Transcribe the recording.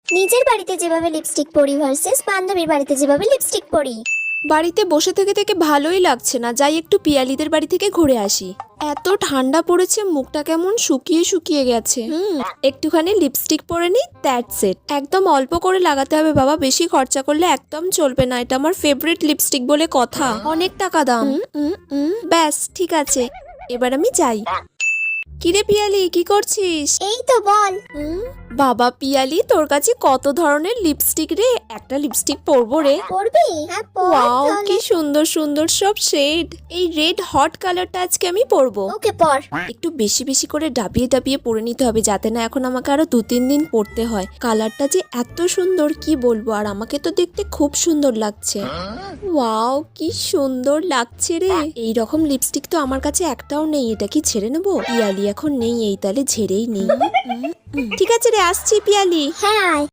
নিজের বাড়িতে যেভাবে লিপস্টিক পরি ভার্সেস বান্ধবীর বাড়িতে যেভাবে লিপস্টিক পরি। বাড়িতে বসে থেকে থেকে ভালোই লাগছে না, যাই একটু পিয়ালিদের বাড়ি থেকে ঘুরে আসি। এত ঠান্ডা পড়েছে, মুখটা কেমন শুকিয়ে শুকিয়ে গেছে। একটুখানি লিপস্টিক পরে নি, দ্যাটস ইট। একদম অল্প করে লাগাতে হবে বাবা, বেশি খরচা করলে একদম চলবে না। এটা আমার ফেভারিট লিপস্টিক বলে কথা, অনেক টাকা দাম। ব্যাস ঠিক আছে, এবার আমি যাই। কিরে পিয়ালি, কি করছিস? এই তো বল। বাবা পিয়ালি, তোর কাছে কত ধরনের লিপস্টিক রে, একটা লিপস্টিক পরবো রে। পরবি? হ্যাঁ পর ওয়াও, তাহলে। কি সুন্দর সুন্দর সব শেড। এই রেড হট কালারটা আজকে আমি পরবো। ওকে পর। একটু বেশি বেশি করে ডাবিয়ে ডাবিয়ে পরে নিতে হবে, যাতে না এখন আমাকে আরো 2-3 দিন পরতে হয়। কালারটা যে এত সুন্দর কি বলবো, আর আমাকে তো দেখতে খুব সুন্দর লাগছে। ওয়াও, কি সুন্দর লাগছে রে। এই রকম লিপস্টিক তো আমার কাছে একটাও নেই, এটা কি ছেড়ে নেবো? পিয়ালি এখন নেই, এই তালে ঝেড়েই নেই। ঠিক আছে রে, আসছি পিয়ালি। হ্যাঁ আয়।